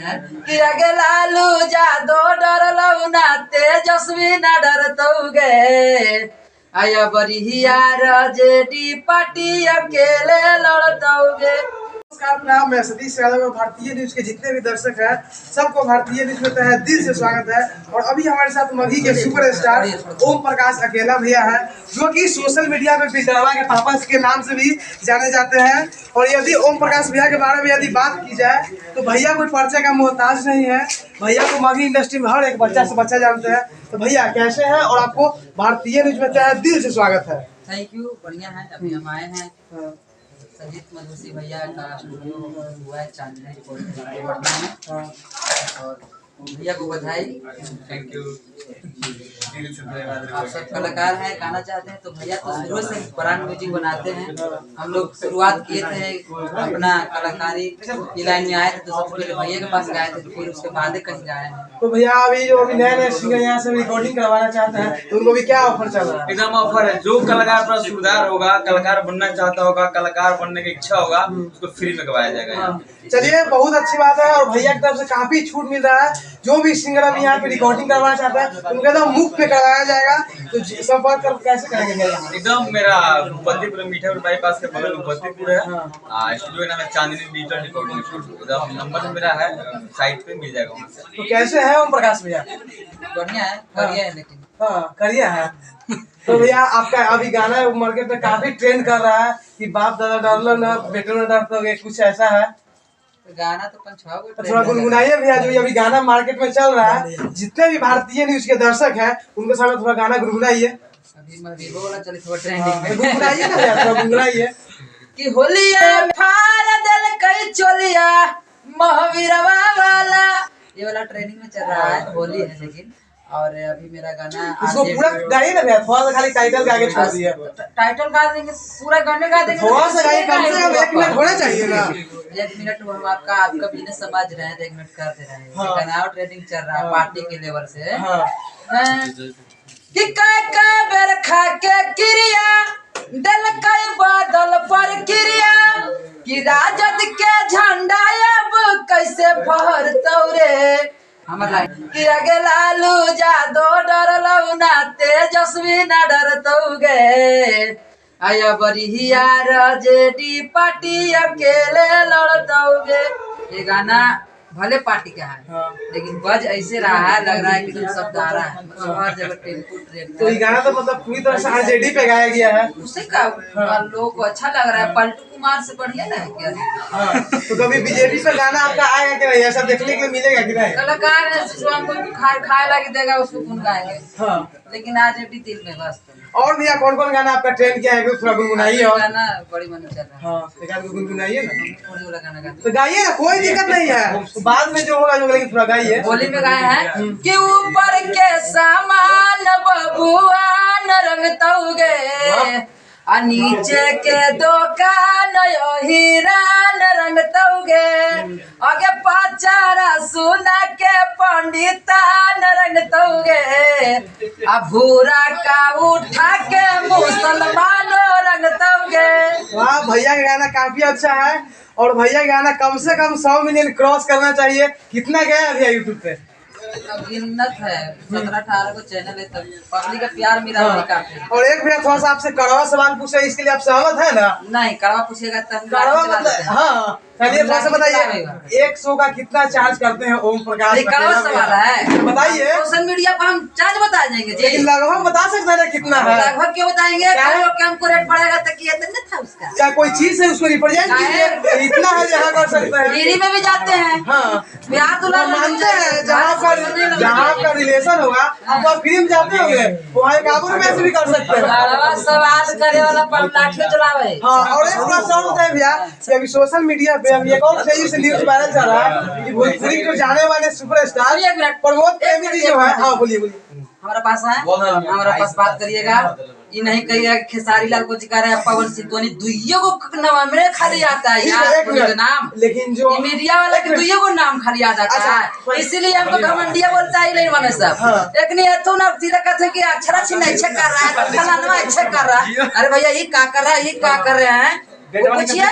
हैं कि अगे लालू जादो डरलौ ना तेजस्वी न डरतौगे आया बरिया जेडी पार्टी अकेले लड़तौगे। नमस्कार, नाम मैं सतीश यादव। भारतीय न्यूज के जितने भी दर्शक हैं सबको भारतीय न्यूज में तहे दिल से स्वागत है। और अभी हमारे साथ मगही के सुपरस्टार ओम प्रकाश अकेला भैया हैं, जो कि सोशल मीडिया पे बिजड़वा के पापा के नाम से भी जाने जाते हैं। और यदि ओम प्रकाश भैया के बारे में यदि बात की जाए तो भैया कोई परिचय का मोहताज नहीं है। भैया को मगही इंडस्ट्री में हर एक बच्चा से बच्चा जानते हैं। तो भैया कैसे हैं और आपको भारतीय न्यूज में तहे दिल से स्वागत है। थैंक यू, बढ़िया है। अभी हम आए हैं संजीत मधुसी भैया का स्टूडियो हुआ है चांदनी पटना में, और भैया को बधाई। Thank you. आप सब कलाकार हैं, गाना चाहते हैं तो भैया तो शुरू से ब्रांड म्यूजिक बनाते हैं। हम लोग शुरुआत किए थे अपना कलाकारी की लाइन में आए थे तो सबसे पहले भैया के पास गए थे, फिर उसके बाद कहीं गए हैं। तो भैया अभी जो अभी नए सिंगर यहाँ से रिकॉर्डिंग करवाना चाहते हैं तो उनको भी क्या ऑफर चल रहा है? एकदम ऑफर है। जो कलाकार पर सुधार होगा, कलाकार बनना चाहता होगा, कलाकार बनने की इच्छा होगा, उसको फ्री में करवाया जाएगा। चलिए, बहुत अच्छी बात है। और भैया की तरफ से काफी छूट मिल रहा है। जो भी सिंगर अभी यहाँ पे रिकॉर्डिंग करवाना चाहता है उनको एकदम मुफ्त में करवाया जाएगा। तो संपर्क कर कैसे करेंगे? एकदम मेरा भूपतिपुर मीठापुर बाईपास के बगल भूपतिपुर है। स्टूडियो नाम है चांदनी डिजिटल रिकॉर्डिंग स्टूडियो। नंबर मेरा है, साइट पे मिल जाएगा वहाँ से। तो कैसे है ओम प्रकाश भैया? बढ़िया है, बढ़िया है। लेकिन हाँ, करिए है। तो भैया आपका अभी गाना मार्केट में काफी ट्रेंड कर रहा है कि बाप दादा डरलो ना बेटो ना डरतोगे, कुछ ऐसा है। गाना तो पंचवा थोड़ा गुनगुनाइए भैया, जो अभी गाना मार्केट में चल रहा है। जितने भी भारतीय न्यूज के दर्शक हैं उनके सामने थोड़ा गाना गुनगुनाइए। अभी महबूबा वाला चले थोड़ा ट्रेंडिंग में गुनगुनाइए ना भैया, थोड़ा गुनगुनाइए। कि होलिया फार दल कई चोलिया महावीरवा वाला, ये वाला ट्रेनिंग में चल रहा है। होली है लेकिन, और अभी मेरा गाना इसको पूरा गाइए ना भैया, थोड़ा सा खाली टाइटल गा के छोड़ दिए। टाइटल गा देंगे, पूरा गाने गा देंगे। थोड़ा सा गाइए, कम से कम 1 मिनट होना चाहिए ना। 1 मिनट हम आपका बिजनेस समझ रहे हैं तो 1 मिनट कर दे रहे हैं। गाना ट्रेनिंग चल रहा है पार्टी के लेवल से। कि का बेर खा के क्रिया दल कई बादल पर क्रिया कि राजद के झंडा अब कैसे फहरतौ रे। हमर लाइन कि अगे लालू जादो डरलौ ना तेजस्वी न डरतौगे आया बरिया जेडी पार्टी अकेले लड़तौगे। ये गाना भले पार्टी का है लेकिन बज ऐसे रहा है, लग रहा है कि तुम सब गा रहा है हर जगह टेम्पो ट्रेन। तो ये गाना तो मतलब पूरी तरह से आरजेडी पे गाया गया है। उससे का लोगों को अच्छा लग रहा है। पलटू कुमार से बढ़िया ना है क्या? तो कभी बीजेपी पे गाना आपका आएगा कि नहीं? ऐसा देखने के लिए मिलेगा कि नहीं? कलाकार है जो हमको खाए लगे देगा उसको कौन गाएंगे। लेकिन आज भी दिल में बस। और भैया कौन कौन गाना आपका ट्रेंड किया है? थोड़ा गुनगुनाइए। और गाना बड़ी मन चल रहा है। हाँ, एक आध गुनगुनाइए ना। होली वाला गाना गाते तो गाइए ना, कोई दिक्कत नहीं है। तो बाद में जो होगा जो, लेकिन थोड़ा गाइए। होली में गाए हैं कि ऊपर के सामान बबुआ न रंगतौगे आ नीचे के दुकान हीरा न रंगतौगे आगे पाचारा सुना के पंडिता न रंगतौगे आ भूरा का उठा के मुसलमान रंगतौगे। वाह, भैया का गाना काफी अच्छा है। और भैया का गाना कम से कम 100 मिलियन क्रॉस करना चाहिए। कितना गया है भैया यूट्यूब पे? गिनत है 17-18 को चैनल है, तब पब्लिक का प्यार मिला काफी। और एक भैया थोड़ा सा आपसे कड़वा सवाल पूछे, इसके लिए आप सहमत है ना? नहीं, कड़वा पूछेगा तो कड़वा मतलब हाँ, चलिए थोड़ा सा बताइए, एक शो का कितना चार्ज करते हैं ओम प्रकाश? कड़वा सवाल है, बताइए। सोशल मीडिया पर हम चार्ज बता देंगे जी, लेकिन लगभग बता सकते हैं ना कितना है? लगभग क्यों बताएंगे? हमको रेट पड़ेगा तो किया तो था उसका। क्या कोई चीज है उसको रिप्रेजेंट कीजिए, इतना है जहाँ कर सकते हैं। गिरी में भी जाते हैं। हाँ, बिहार तो लोग मानते हैं जहाँ आपका रिलेशन होगा आप फिल्म जाते होंगे वहाँ 1 रुपए से भी कर सकते हैं। सवाल करे वाला पर लाठी चलावे। हाँ, और एक प्रश्न और होता है भैया कि अभी सोशल मीडिया पे अभी एक और तेजी से न्यूज वायरल चल रहा है कि भोजपुरी के जो जाने वाले सुपरस्टार प्रमोद प्रेमी जी जो है। हाँ, बोलिए। हमारा पास है, हमारा पास बात करिएगा। ये नहीं कहिएगा खेसारी लाल को जिक्र है, पवन सिंह धोनी दुइयों को नाम मेरे खाली आता है यार नाम। लेकिन जो मीडिया वाला के दुइयों को नाम खाली आ जाता है, इसीलिए हमको घमंडिया बोलता है नहीं माने सब। एक नहीं है तो ना सीधा कहते कि अक्षरा छिन अच्छा कर रहा है, फलाना अच्छा कर रहा है। अरे भैया ये क्या कर रहा है, ये क्या कर रहे हैं? पूछिए।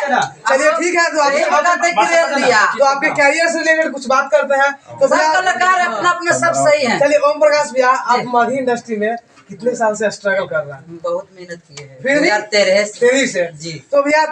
चलिए ठीक है, तो यही बताते कि रेल दिया। तो आपके कैरियर से रिलेटेड कुछ बात करते हैं। तो सब भैया कलाकार अपना अपना सब सही है। चलिए ओम प्रकाश भैया, आप मगही इंडस्ट्री में कितने साल से स्ट्रगल कर रहे हैं? बहुत मेहनत किए हैं। फिर भी 2013 तेरी से जी। तो भैया